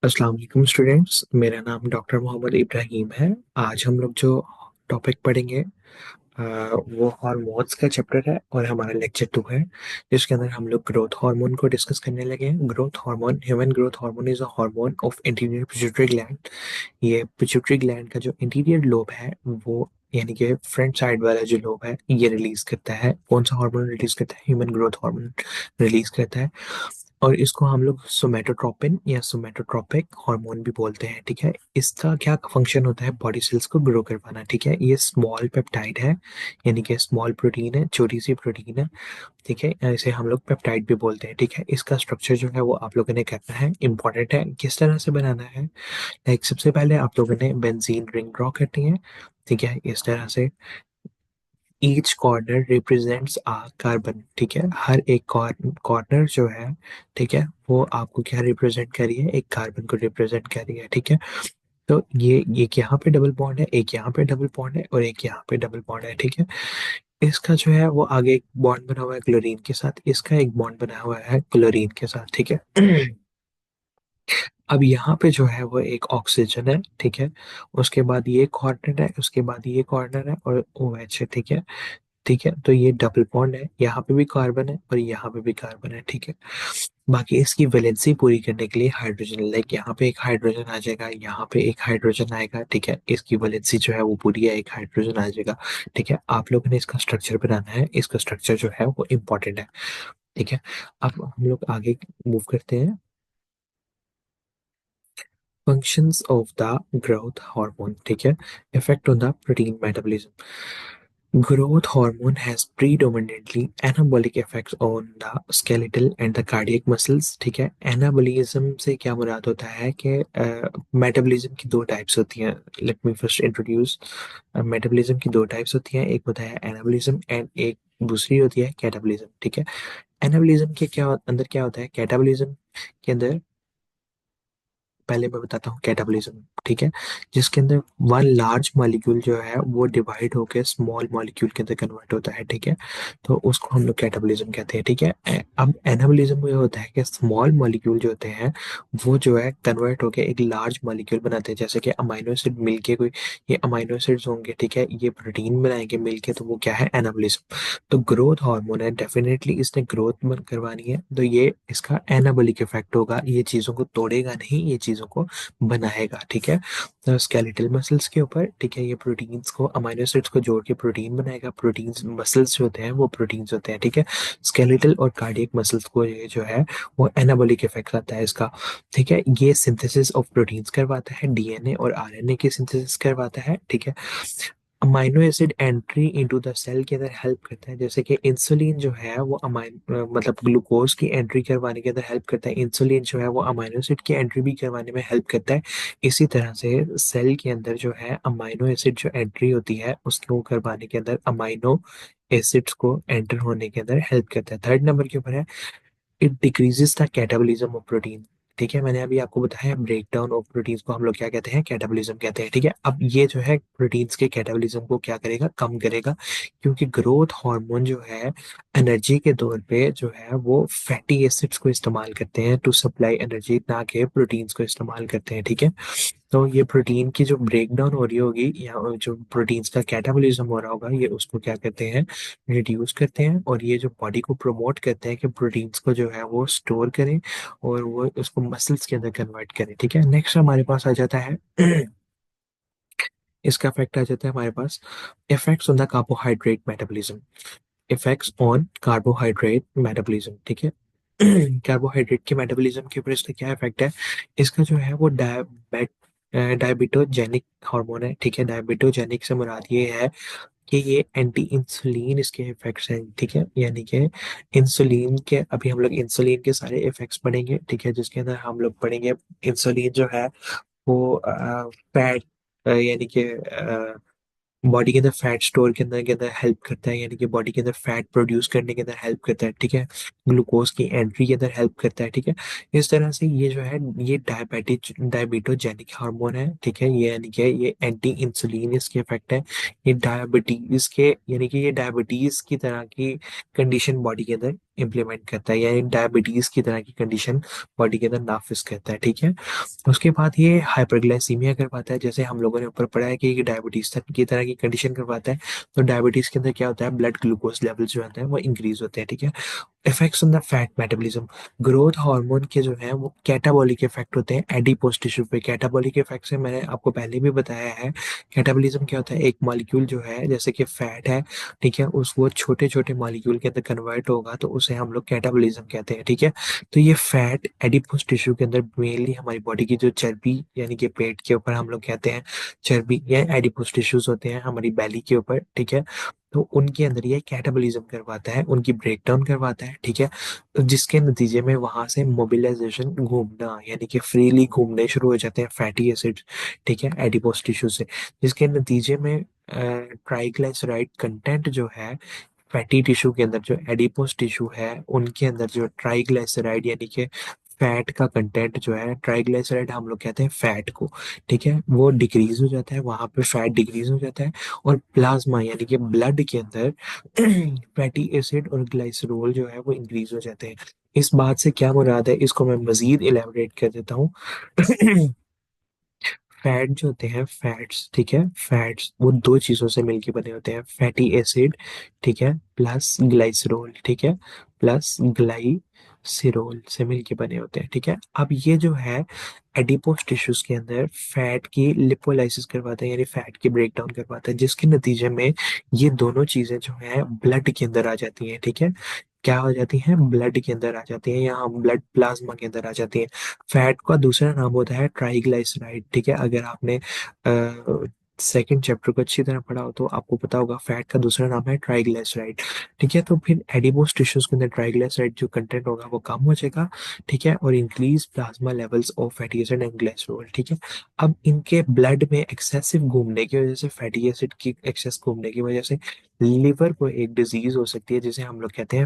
अस्सलाम वालेकुम स्टूडेंट्स। मेरा नाम डॉक्टर मोहम्मद इब्राहिम है। आज हम लोग जो टॉपिक पढ़ेंगे वो हार्मोन्स का चैप्टर है और हमारा लेक्चर 2 है, जिसके अंदर हम लोग ग्रोथ हार्मोन को डिस्कस करने लगे हैं। Growth hormone, human growth hormone is a hormone of interior pituitary gland. ये पिट्यूटरी ग्लैंड का जो इंटीरियर लोब है, वो यानी कि फ्रंट साइड वाला जो लोब है, ये रिलीज करता है। कौन सा हार्मोन रिलीज करता है? ह्यूमन ग्रोथ हार्मोन रिलीज करता है। और इसको हम लोग सोमेटोट्रोपिन या सोमेटोट्रोपिक हार्मोन भी बोलते हैं। ठीक है, इसका क्या फंक्शन होता है? बॉडी सेल्स को ग्रो करवाना। ठीक है, ये स्मॉल पेप्टाइड है, यानी कि स्मॉल प्रोटीन है, छोटी सी प्रोटीन है। ठीक है, इसे हम लोग पेप्टाइड भी बोलते हैं। ठीक है, इसका स्ट्रक्चर जो है वो आप लोगों ने करना है, इंपॉर्टेंट है। किस तरह से बनाना है? लाइक सबसे पहले आप लोगों ने बेंजीन रिंग ड्रॉ करनी है। ठीक है, इस तरह से ईच कॉर्नर रिप्रेजेंट्स आ कार्बन। ठीक है, हर एक कॉर्नर जो है, ठीक है, वो आपको क्या रिप्रेजेंट कर रही है? एक कार्बन को रिप्रेजेंट कर रही है। ठीक है, तो ये एक यहाँ पे डबल बॉन्ड है, एक यहाँ पे डबल बॉन्ड है और एक यहाँ पे डबल बॉन्ड है। ठीक है, इसका जो है वो आगे एक बॉन्ड बना हुआ है क्लोरीन के साथ, इसका एक बॉन्ड बना हुआ है क्लोरीन के साथ। ठीक है, अब यहाँ पे जो है वो एक ऑक्सीजन है। ठीक है, उसके बाद ये कॉर्नर है, उसके बाद ये कॉर्नर है और OH है। ठीक है, ठीक है, तो ये डबल बॉन्ड है, यहाँ पे भी कार्बन है और यहाँ पे भी कार्बन है। ठीक है, बाकी इसकी वैलेंसी पूरी करने के लिए हाइड्रोजन, लाइक यहाँ पे एक हाइड्रोजन आ जाएगा, यहाँ पे एक हाइड्रोजन आएगा। ठीक है, इसकी वैलेंसी जो है वो पूरी है, एक हाइड्रोजन आ जाएगा। ठीक है, आप लोगों ने इसका स्ट्रक्चर बनाना है, इसका स्ट्रक्चर जो है वो इम्पोर्टेंट है। ठीक है, अब हम लोग आगे मूव करते हैं। Functions of the growth hormone. ठीक है, effect on the protein metabolism. Growth hormone has predominantly anabolic effects on the skeletal and the cardiac muscles। ठीक है, एनाबोलिज्म से क्या मुराद होता है कि मेटाबॉलिज्म की दो टाइप्स होती हैं। Let me first introduce. Metabolism की दो टाइप्स होती हैं, एक होता है एनाबोलिज्म एंड एक दूसरी होती है कैटाबोलिज्म। ठीक है, एनाबोलिज्म के क्या अंदर क्या होता है? कैटाबोलिज्म के अंदर पहले मैं बताता हूँ कैटाबॉलिज्म। ठीक है, जिसके अंदर वन लार्ज मॉलिक्यूल जो है वो डिवाइड होकर स्मॉल मॉलिक्यूल के अंदर कन्वर्ट होता है। ठीक है, तो उसको हम लोग कैटाबॉलिज्म कहते हैं। ठीक है, अब एनाबॉलिज्म में होता है कि स्मॉल मॉलिक्यूल जो होते हैं वो जो है कन्वर्ट होकर एक लार्ज मॉलिक्यूल बनाते हैं। जैसे कि अमाइनो एसिड मिलके कोई, ये अमाइनो एसिड्स होंगे, ठीक है, ये प्रोटीन बनाएंगे मिलके, तो वो क्या है? एनाबॉलिज्म। तो ग्रोथ हार्मोन है, डेफिनेटली इसने ग्रोथ करवानी है, तो ये इसका एनाबॉलिक इफेक्ट होगा। ये चीजों को तोड़ेगा नहीं, ये चीजों को बनाएगा। ठीक है, तो स्केलेटल मसल्स के ऊपर, ठीक है, ये प्रोटीन्स को, अमाइनो एसिड्स को जोड़ के प्रोटीन बनाएगा। प्रोटीन्स मसल्स जो होते हैं वो प्रोटीन्स होते हैं। ठीक है, स्केलेटल और कार्डियक मसल्स को ये जो है वो एनाबॉलिक इफेक्ट आता है इसका। ठीक है, ये सिंथेसिस ऑफ प्रोटीन्स करवाता है, DNA और RNA की सिंथेसिस करवाता है। ठीक है, amino acid entry into the cell के अंदर हेल्प करता है। जैसे कि इंसुलिन जो है वो मतलब ग्लूकोज की एंट्री करवाने के अंदर हेल्प करता है, इंसुलिन जो है वो अमाइनो एसिड की एंट्री भी करवाने में हेल्प करता है। इसी तरह से सेल के अंदर जो है अमाइनो एसिड जो एंट्री होती है उसको करवाने के अंदर अमाइनो एसिड्स को एंटर होने के अंदर हेल्प करता है। थर्ड नंबर के ऊपर है, it decreases the catabolism of protein. ठीक है, मैंने अभी आपको बताया ब्रेक डाउन ऑफ प्रोटीन्स को हम लोग क्या कहते हैं? कैटाबॉलिज्म कहते हैं। ठीक है, अब ये जो है प्रोटीन्स के कैटाबॉलिज्म को क्या करेगा? कम करेगा, क्योंकि ग्रोथ हार्मोन जो है एनर्जी के तौर पे जो है वो फैटी एसिड्स को इस्तेमाल करते हैं टू सप्लाई एनर्जी, ना कि प्रोटीन्स को इस्तेमाल करते हैं। ठीक है, तो ये प्रोटीन की जो ब्रेक डाउन हो रही होगी या जो प्रोटीन्स का कैटाबॉलिज्म हो रहा होगा, ये उसको क्या कहते हैं? रिड्यूस करते हैं। और ये जो बॉडी को प्रमोट करते हैं कि प्रोटीन्स को जो है वो स्टोर करें और वो उसको मसल्स के अंदर कन्वर्ट करें। ठीक है, नेक्स्ट हमारे पास आ जाता है इसका इफेक्ट आ जाता है हमारे पास, effects on the carbohydrate metabolism. Effects on carbohydrate metabolism. ठीक है, कार्बोहाइड्रेट के मेटाबॉलिज्म के ऊपर इसका क्या इफेक्ट है? इसका जो है वो डायबिटोजेनिक हार्मोन है। ठीक है, डायबिटोजेनिक से मुराद ये है कि ये एंटी इंसुलिन इसके इफेक्ट्स हैं। ठीक है, यानी कि इंसुलिन के, अभी हम लोग इंसुलिन के सारे इफेक्ट्स पढ़ेंगे। ठीक है, जिसके अंदर हम लोग पढ़ेंगे इंसुलिन जो है वो फैट, यानी कि बॉडी के अंदर फैट स्टोर के अंदर हेल्प करता है, यानी कि बॉडी के अंदर फैट प्रोड्यूस करने के अंदर हेल्प करता है। ठीक है, ग्लूकोज की एंट्री के अंदर हेल्प करता है। ठीक है, इस तरह से ये जो है ये डायबिटोजेनिक हार्मोन है। ठीक है, ये यानी कि ये एंटी इंसुलिन इसके इफेक्ट है। ये डायबिटीज के, यानी कि ये डायबिटीज की तरह की कंडीशन बॉडी के अंदर इम्प्लीमेंट करता है, यानी डायबिटीज की तरह की कंडीशन बॉडी के अंदर नाफिज करता है, ठीक है। उसके बाद ये हाइपरग्लाइसीमिया करवाता है, जैसे हम लोगों ने ऊपर पढ़ा है कि ये डायबिटीज की तरह की कंडीशन करवाता है। तो डायबिटीज के अंदर क्या होता है, ब्लड ग्लूकोज लेवल जो होता है वो इंक्रीज होते हैं, ठीक है। Effects on the fat metabolism, growth hormone के जो है वो कैटाबॉलिक इफेक्ट होते हैं एडिपोज टिश्यू पे। कैटाबॉलिक इफेक्ट से मैंने आपको पहले भी बताया है। कैटाबॉलिज्म क्या होता है, एक मॉलिक्यूल जो है जैसे कि फैट है, ठीक है, उस वो छोटे छोटे मॉलिक्यूल के अंदर कन्वर्ट होगा तो उसे हम लोग कैटाबॉलिज्म कहते हैं, ठीक है। तो ये फैट एडिपोज टिश्यू के अंदर मेनली हमारी बॉडी की जो चर्बी, यानी कि पेट के ऊपर हम लोग कहते हैं चर्बी, या एडिपोज टिश्यूज होते हैं हमारी बेली के ऊपर, ठीक है। तो उनके अंदर ये कैटाबॉलिज्म करवाता है, उनकी ब्रेकडाउन करवाता है, ठीक है। तो जिसके नतीजे में वहां से मोबिलाइजेशन, घूमना, यानी कि फ्रीली घूमने शुरू हो जाते हैं फैटी एसिड्स, ठीक है, एडिपोज टिश्यू से। जिसके नतीजे में ट्राइग्लिसराइड कंटेंट जो है फैटी टिश्यू के अंदर, जो एडिपोज टिश्यू है उनके अंदर जो ट्राइग्लिसराइड यानी कि फैट का कंटेंट जो है, ट्राइग्लिसराइड हम लोग कहते हैं फैट को, ठीक है, वो डिक्रीज हो जाता है, वहां पे फैट डिक्रीज हो जाता है। और प्लाज्मा यानी कि ब्लड के अंदर फैटी एसिड और ग्लाइसरोल जो है वो इंक्रीज हो जाते हैं। इस बात से क्या मुराद है, इसको मैं मजीद इलेबोरेट कर देता हूँ। फैट जो होते हैं, फैट्स, ठीक है, फैट्स वो दो चीजों से मिलके बने होते हैं, फैटी एसिड, ठीक है, प्लस ग्लाइसरोल, ठीक है, प्लस ग्लाइसिरोल से मिलके बने होते हैं, ठीक है। अब ये जो है एडिपोज टिश्यूज के अंदर फैट की लिपोलाइसिस करवाते हैं, यानी फैट की ब्रेकडाउन करवाता है, जिसके नतीजे में ये दोनों चीजें जो है ब्लड के अंदर आ जाती हैं, ठीक है। क्या हो जाती हैं, ब्लड के अंदर आ जाती हैं, या ब्लड प्लाज्मा के अंदर आ जाती हैं। फैट का दूसरा नाम होता है ट्राइग्लाइसराइड, ठीक है। अगर आपने सेकेंड चैप्टर को अच्छी तरह पढ़ा हो तो आपको पता होगा फैट का दूसरा नाम है ट्राइग्लिसराइड, ठीक है। तो फिर एडिपोज टिश्यूज के अंदर ट्राइग्लिसराइड जो कंटेंट होगा वो कम हो जाएगा, ठीक है, और increase plasma levels of fatty acid and glycerol, ठीक है। अब इनके ब्लड में एक्सेसिव घूमने की वजह से, फैटी एसिड की एक्सेस घूमने की वजह से लिवर को एक डिजीज हो सकती है जिसे हम लोग कहते हैं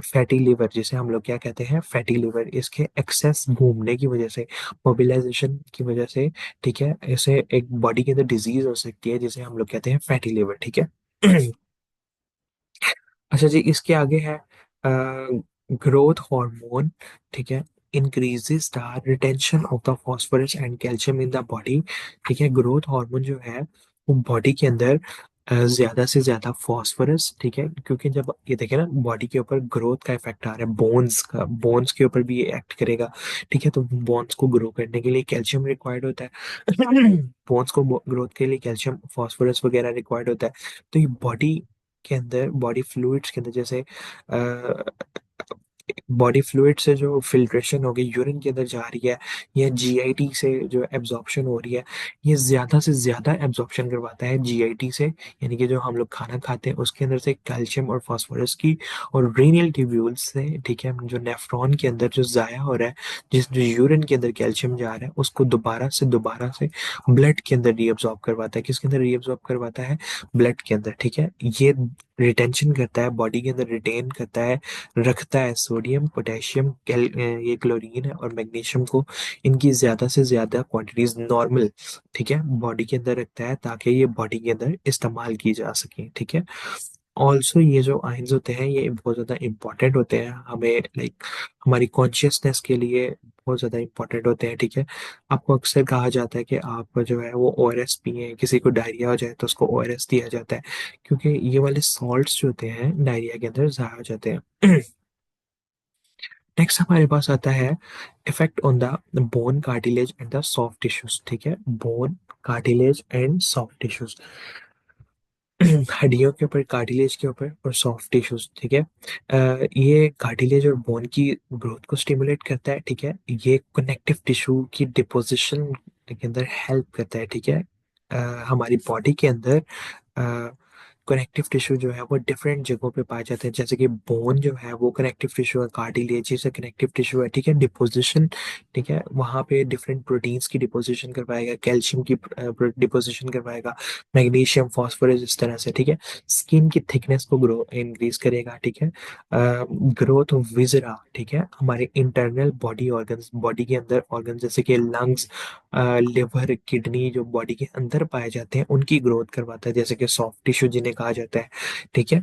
फैटी लिवर, जिसे हम लोग क्या कहते हैं, फैटी लिवर। इसके एक्सेस घूमने की वजह से, मोबिलाइजेशन की वजह से, ठीक है, ऐसे एक बॉडी के अंदर डिजीज हो सकती है जिसे हम लोग कहते हैं फैटी लिवर, ठीक है। अच्छा जी, इसके आगे है ग्रोथ हार्मोन, ठीक है, increases the retention of the phosphorus and calcium in the body, ठीक है। ग्रोथ हार्मोन जो है वो बॉडी के अंदर ज्यादा से ज्यादा फास्फोरस, ठीक है, क्योंकि जब ये देखे ना बॉडी के ऊपर ग्रोथ का इफेक्ट आ रहा है, बोन्स का, बोन्स के ऊपर भी ये एक्ट करेगा, ठीक है। तो बोन्स को ग्रो करने के लिए कैल्शियम रिक्वायर्ड होता है। बोन्स को ग्रोथ के लिए कैल्शियम, फास्फोरस वगैरह रिक्वायर्ड होता है। तो ये बॉडी के अंदर, बॉडी फ्लूइड्स के अंदर, जैसे बॉडी फ्लूइड से जो फिल्ट्रेशन होगी यूरिन के अंदर जा रही है, या जीआईटी से जो एब्जॉर्प्शन हो रही है, ये ज्यादा से ज्यादा एब्जॉर्प्शन करवाता है जीआईटी से, यानी कि जो हम लोग खाना खाते हैं उसके अंदर से कैल्शियम और फास्फोरस की, और रीनल ट्यूब्यूल्स से, ठीक है, जो नेफ्रॉन के अंदर जो जाया हो रहा है, जिस जो यूरिन के अंदर कैल्शियम जा रहा है उसको दोबारा से ब्लड के अंदर रीअब्सॉर्ब करवाता है। किसके अंदर रीअब्सॉर्ब करवाता है, ब्लड के अंदर, ठीक है। ये रिटेंशन करता है, बॉडी के अंदर रिटेन करता है, रखता है सोडियम, पोटेशियम, ये क्लोरीन है और मैग्नीशियम को, इनकी ज्यादा से ज्यादा क्वांटिटीज नॉर्मल, ठीक है, बॉडी के अंदर रखता है ताकि ये बॉडी के अंदर इस्तेमाल की जा सके, ठीक है। ऑल्सो ये जो आयंस होते हैं ये बहुत ज़्यादा इंपॉर्टेंट होते हैं हमें, लाइक हमारी कॉन्शियसनेस के लिए बहुत ज़्यादा इंपॉर्टेंट होते हैं, ठीक है। आपको अक्सर कहा जाता है कि आप जो है वो ओआरएस पिए, किसी को डायरिया हो जाए तो उसको ओआरएस दिया जाता है, क्योंकि ये वाले सॉल्ट्स जो होते हैं डायरिया के अंदर ज़ाया हो जाते हैं। नेक्स्ट हमारे पास आता है effect on the bone cartilage and the soft tissues, ठीक है, bone cartilage and soft tissues. हड्डियों के ऊपर, कार्टिलेज के ऊपर और सॉफ्ट टिश्यूज, ठीक है। ये कार्टिलेज और बोन की ग्रोथ को स्टिमुलेट करता है, ठीक है। ये कनेक्टिव टिश्यू की डिपोजिशन के अंदर हेल्प करता है, ठीक है। हमारी बॉडी के अंदर कनेक्टिव टिश्यू जो है वो डिफरेंट जगहों पे पाए जाते हैं, जैसे कि बोन जो है वो कनेक्टिव टिश्यू है, कार्टिलेज से कनेक्टिव टिश्यू है, ठीक है। डिपोजिशन, ठीक है, वहाँ पे डिफरेंट प्रोटीन्स की डिपोजिशन करवाएगा, कैल्शियम की डिपोजिशन करवाएगा, मैग्नीशियम, फास्फोरस, इस तरह से, ठीक है। स्किन की थिकनेस को ग्रो इंक्रीज करेगा, ठीक है। ग्रोथ ऑफ विजरा, ठीक है, हमारे इंटरनल बॉडी ऑर्गन्स, बॉडी के अंदर ऑर्गन जैसे कि लंग्स, लिवर, किडनी, जो बॉडी के अंदर पाए जाते हैं उनकी ग्रोथ करवाता है, जैसे कि सॉफ्ट टिश्यू जिन्हें ये कहा जाता है, ठीक है।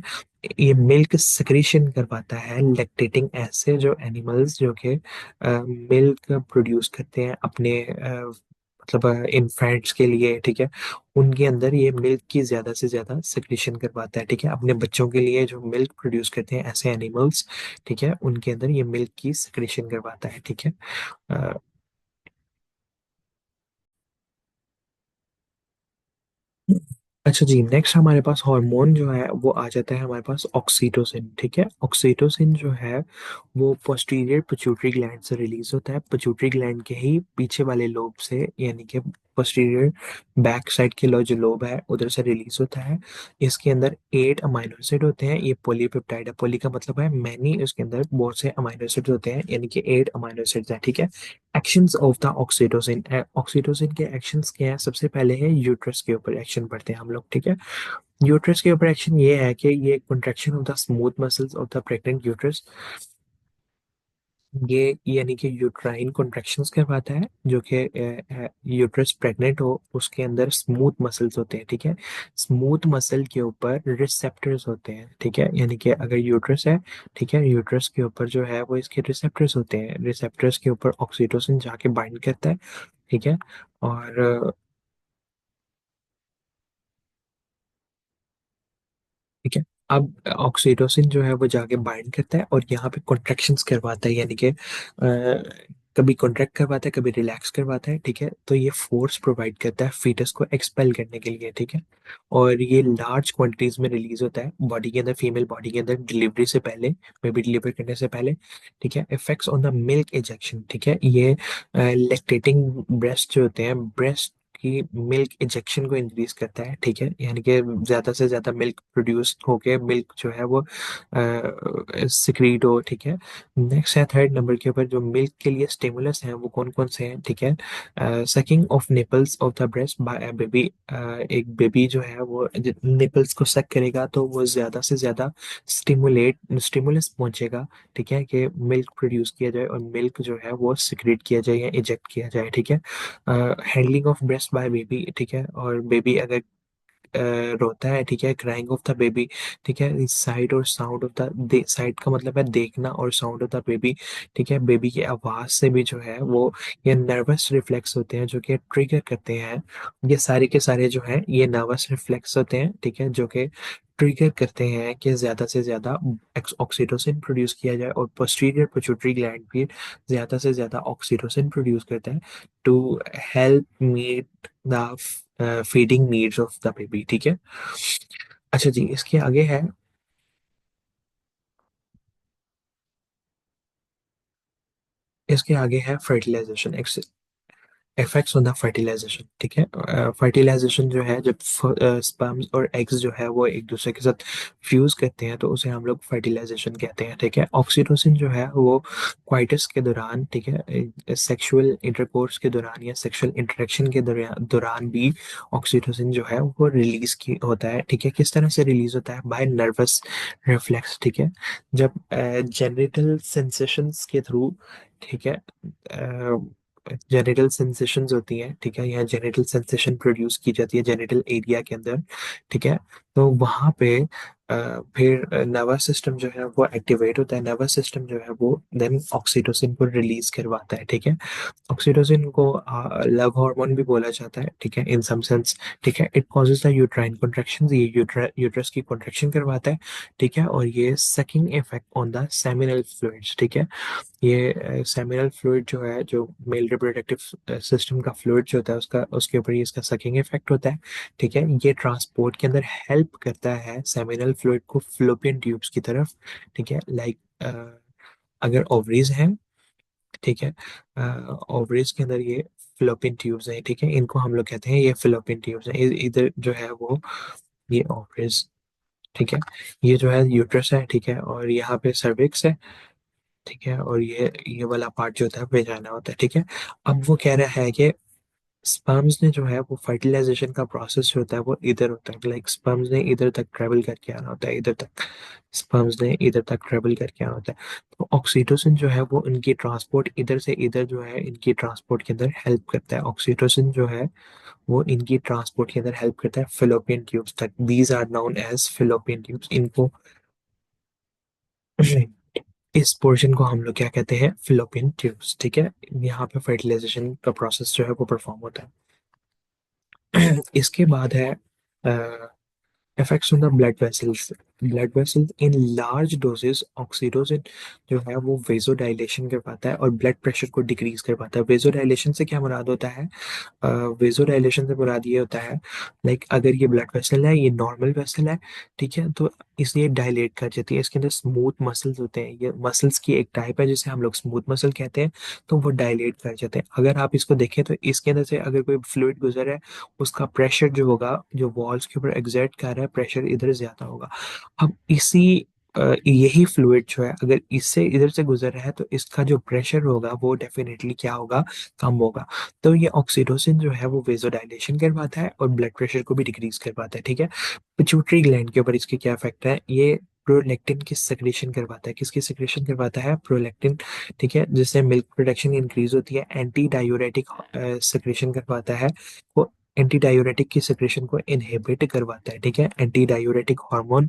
ये मिल्क सिक्रीशन करवाता है लैक्टेटिंग ऐसे जो एनिमल्स जो कि मिल्क प्रोड्यूस करते हैं अपने मतलब इन्फेंट्स के लिए, ठीक है। उनके अंदर ये मिल्क की ज्यादा से ज्यादा सिक्रीशन करवाता है, ठीक है, अपने बच्चों के लिए जो मिल्क प्रोड्यूस करते हैं ऐसे एनिमल्स, ठीक है, उनके अंदर ये मिल्क की सिक्रीशन करवाता है, ठीक है। अ, अच्छा जी, नेक्स्ट हमारे पास हार्मोन जो है वो आ जाता है हमारे पास ऑक्सीटोसिन, ठीक है। ऑक्सीटोसिन जो है वो पोस्टीरियर पिट्यूटरी ग्लैंड से रिलीज होता है, पिट्यूटरी ग्लैंड के ही पीछे वाले लोब से, यानी कि पोस्टीरियर बैक साइड के जो लोब है उधर से रिलीज होता है। इसके अंदर 8 अमीनो एसिड होते हैं, ये पॉलीपेप्टाइड है, पॉली का मतलब है मैनी, इसके अंदर बहुत से अमीनो एसिड होते हैं, यानी कि 8 अमीनो एसिड है, ठीक है। Actions of the oxytocin, oxytocin के एक्शंस क्या है, सबसे पहले है यूट्रस के ऊपर एक्शन पढ़ते हैं हम लोग, ठीक है। यूट्रस के ऊपर एक्शन ये है कि ये contraction of the smooth muscles of the pregnant uterus, ये यानी कि यूट्राइन कॉन्ट्रैक्शंस करवाता है, जो कि यूट्रस प्रेग्नेंट हो उसके अंदर स्मूथ मसल्स होते हैं, ठीक है। स्मूथ मसल के ऊपर रिसेप्टर्स होते हैं, ठीक है, यानी कि अगर यूट्रस है, ठीक है, यूट्रस के ऊपर जो है वो इसके रिसेप्टर्स होते हैं, रिसेप्टर्स के ऊपर ऑक्सीटोसिन जाके बाइंड करता है, ठीक है। और ठीक है, अब ऑक्सीटोसिन जो है वो जाके बाइंड करता है और यहाँ पे कॉन्ट्रैक्शंस करवाता है, यानी कि कभी कॉन्ट्रैक्ट करवाता है कभी रिलैक्स करवाता है, ठीक है। तो ये फोर्स प्रोवाइड करता है फीटस को एक्सपेल करने के लिए, ठीक है। और ये लार्ज क्वांटिटीज में रिलीज होता है बॉडी के अंदर, फीमेल बॉडी के अंदर डिलीवरी से पहले, बेबी डिलीवर करने से पहले, ठीक है। Effects on the milk ejection, ठीक है, ये लैक्टेटिंग ब्रेस्ट जो होते हैं, ब्रेस्ट कि मिल्क इंजेक्शन को इंक्रीज करता है, ठीक है, यानी कि ज्यादा से ज्यादा मिल्क प्रोड्यूस होके मिल्क जो है वो सिक्रीट हो, ठीक है। नेक्स्ट है थर्ड नंबर के ऊपर जो मिल्क के लिए स्टिमुलस हैं वो कौन कौन से हैं, ठीक है। Sucking of nipples of the breast by a baby, एक बेबी जो है वो निपल्स को सक करेगा तो वो ज्यादा से ज्यादा स्टिमुलस पहुंचेगा, ठीक है, कि मिल्क प्रोड्यूस किया जाए और मिल्क जो है वो सिक्रीट किया जाए या इजेक्ट किया जाए, ठीक है। Handling of breast by baby, ठीक है, और बेबी अगर रोता है, ठीक है, क्राइंग ऑफ द बेबी, ठीक है, साइड और साउंड ऑफ द साइड का मतलब है देखना और साउंड ऑफ द बेबी, ठीक है, बेबी की आवाज से भी जो है वो ये नर्वस रिफ्लेक्स होते हैं जो कि ट्रिगर करते हैं, ये सारे के सारे जो है ये नर्वस रिफ्लेक्स होते हैं, ठीक है, जो कि ट्रिगर करते हैं कि ज्यादा से ज्यादा ऑक्सीटोसिन प्रोड्यूस किया जाए और पोस्टीरियर पिट्यूटरी ग्लैंड भी ज्यादा से ज्यादा ऑक्सीटोसिन प्रोड्यूस करता है to help meet the feeding needs of the baby, ठीक है। अच्छा जी, इसके आगे है, इसके आगे है fertilization, effects on the fertilization, ठीक है। फर्टिलाइजेशन जो है जब स्पर्म्स और एग्स जो है वो एक दूसरे के साथ फ्यूज करते हैं तो उसे हम लोग फर्टिलाइजेशन कहते हैं, ठीक है। ऑक्सीटोसिन जो है वो क्वाइटस के दौरान, ठीक है, सेक्सुअल इंटरकोर्स के दौरान या सेक्सुअल इंटरेक्शन के दौरान भी ऑक्सीटोसिन जो है वो रिलीज की होता है, ठीक है। किस तरह से रिलीज होता है, बाय नर्वस रिफ्लेक्स, ठीक है। जब जेनिटल सेंसेशंस के थ्रू, ठीक है, जेनिटल सेंसेशंस होती हैं, ठीक है, यहाँ जेनिटल सेंसेशन प्रोड्यूस की जाती है जेनिटल एरिया के अंदर, ठीक है। तो वहाँ पे फिर नर्वस सिस्टम जो है वो एक्टिवेट होता है, नर्वस सिस्टम जो है वो देन ऑक्सीटोसिन को रिलीज करवाता है, ठीक है। ऑक्सीटोसिन को लव हार्मोन भी बोला जाता है, ठीक है, इन सम सेंस, ठीक है। It causes the uterine contraction, ये यूट्रस की कॉन्ट्रैक्शन करवाता है, ठीक है, और ये sucking effect on the seminal fluids, ठीक है। ये सेमिनल फ्लूइड जो है, जो मेल रिप्रोडक्टिव सिस्टम का फ्लूइड जो होता है उसका, उसके ऊपर ये इसका सकिंग इफेक्ट होता है, ठीक है। ये ट्रांसपोर्ट के अंदर हेल्प करता है सेमिनल फ्लूइड को फ्लोपियन ट्यूब्स की तरफ, ठीक है, लाइक अगर ओवरीज हैं, ठीक है, ओवरीज के अंदर ये फ्लोपियन ट्यूब्स हैं, ठीक है, इनको हम लोग कहते हैं ये फ्लोपियन ट्यूब्स हैं, इधर जो है वो ये ओवरीज, ठीक है, ये जो है यूट्रस है, ठीक है, और यहाँ पे सर्विक्स है, ठीक है, और ये वाला पार्ट जो होता है वेजाइना होता है, ठीक है। अब वो कह रहा है कि स्पर्म्स ने जो है वो फर्टिलाइजेशन का प्रोसेस जो होता है वो इधर होता है, लाइक स्पर्म्स ने इधर तक ट्रेवल करके आना होता है, इधर तक स्पर्म्स ने इधर तक ट्रेवल करके आना होता है। तो ऑक्सीटोसिन जो है वो इनकी ट्रांसपोर्ट इधर से इधर जो है इनकी ट्रांसपोर्ट के अंदर हेल्प करता है। ऑक्सीटोसिन जो है वो इनकी ट्रांसपोर्ट के अंदर हेल्प करता है फिलोपियन ट्यूब्स तक। These are known as fallopian tubes. इनको इस पोर्शन को हम लोग क्या कहते हैं, फिलोपियन ट्यूब्स, ठीक है। यहाँ पे फर्टिलाइजेशन का प्रोसेस जो है वो परफॉर्म होता है। इसके बाद है effects on the blood vessels. Blood vessels in large doses oxytocin जो है वो वेजोडाइलेशन कर पाता है और ब्लड प्रेशर को डिक्रीज कर पाता है। वेजोडाइलेशन से क्या मुराद होता है? वेजोडाइलेशन से मुराद ये होता है, लाइक अगर ये ब्लड वेसल है, ये नॉर्मल वेसल है, ठीक है, तो इसलिए डायलेट कर जाती है। इसके अंदर स्मूथ मसल्स होते हैं, ये मसल्स की एक टाइप है जिसे हम लोग स्मूथ मसल कहते हैं, तो वो डायलेट कर जाते हैं। अगर आप इसको देखें तो इसके अंदर से अगर कोई फ्लूइड गुजर है, उसका प्रेशर जो होगा, जो वॉल्स के ऊपर एग्जर्ट कर रहा है प्रेशर, इधर ज्यादा होगा। अब यही फ्लूइड जो है अगर इससे इधर से गुजर रहा है तो इसका जो प्रेशर होगा वो डेफिनेटली क्या होगा, कम होगा। तो ये ऑक्सीटोसिन जो है वो वेजोडाइलेशन कर पाता है और ब्लड प्रेशर को भी डिक्रीज कर पाता है, ठीक है। पिट्यूटरी ग्लैंड के ऊपर इसके क्या इफेक्ट है, ये प्रोलैक्टिन की सेक्रेशन करवाता है। किसकी सेक्रेशन करवाता है? प्रोलैक्टिन, ठीक है, जिससे मिल्क प्रोडक्शन इंक्रीज होती है। एंटी डायूरेटिक सेक्रेशन करवाता है, वो एंटी डायूरेटिक की सेक्रेशन को इनहिबिट करवाता है, ठीक है। एंटी डायूरेटिक हार्मोन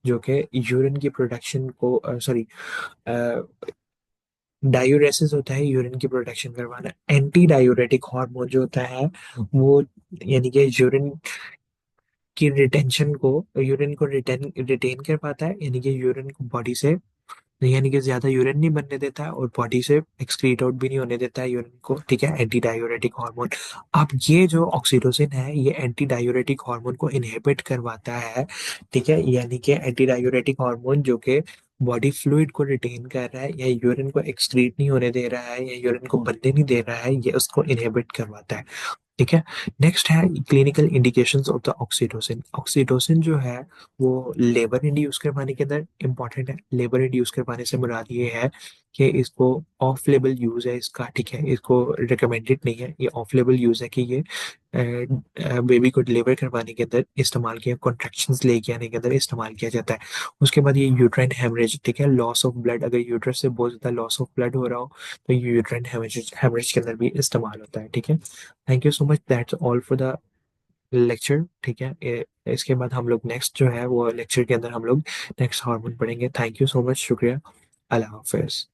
जो कि यूरिन की प्रोडक्शन को सॉरी डायूरेसिस होता है यूरिन की प्रोडक्शन करवाना। एंटी डायूरेटिक हार्मोन जो होता है वो यानी कि यूरिन की रिटेंशन को, यूरिन को रिटेन रिटेन कर पाता है, यानी कि यूरिन को बॉडी से, यानी कि ज्यादा यूरिन नहीं बनने देता है और बॉडी से एक्सक्रीट आउट भी नहीं होने देता है यूरिन को, ठीक है। Anti diuretic hormone. अब ये जो ऑक्सीटोसिन है ये एंटी डायूरेटिक हार्मोन को इनहिबिट करवाता है, ठीक है, यानी कि एंटी डायूरेटिक हार्मोन जो कि बॉडी फ्लूइड को रिटेन कर रहा है या यूरिन को एक्सक्रीट नहीं होने दे रहा है या यूरिन को बनने नहीं दे रहा है, ये उसको इनहिबिट करवाता है, ठीक है। नेक्स्ट है clinical indications of the oxytocin. Oxytocin जो है वो लेबर इंड्यूस करवाने के अंदर इंपॉर्टेंट है। लेबर इंड्यूस करवाने से मुराद ये है कि इसको ऑफ लेबल यूज है इसका, ठीक है, इसको रिकमेंडेड नहीं है, ये ऑफ लेबल यूज है कि ये बेबी को डिलीवर करवाने के अंदर इस्तेमाल किया, कॉन्ट्रैक्शंस लेके आने के अंदर इस्तेमाल किया जाता है। उसके बाद ये यूट्राइन हेमरेज, ठीक है, लॉस ऑफ ब्लड, अगर यूट्रस से बहुत ज्यादा लॉस ऑफ ब्लड हो रहा हो तो ये यूट्राइन हेमरेज हेमरेज के अंदर भी इस्तेमाल होता है, ठीक है। Thank you so much, that's all for the lecture, ठीक है। इसके बाद हम लोग नेक्स्ट जो है वो लेक्चर के अंदर हम लोग नेक्स्ट हार्मोन पढ़ेंगे। थैंक यू सो मच, शुक्रिया, अल्लाह हाफिज।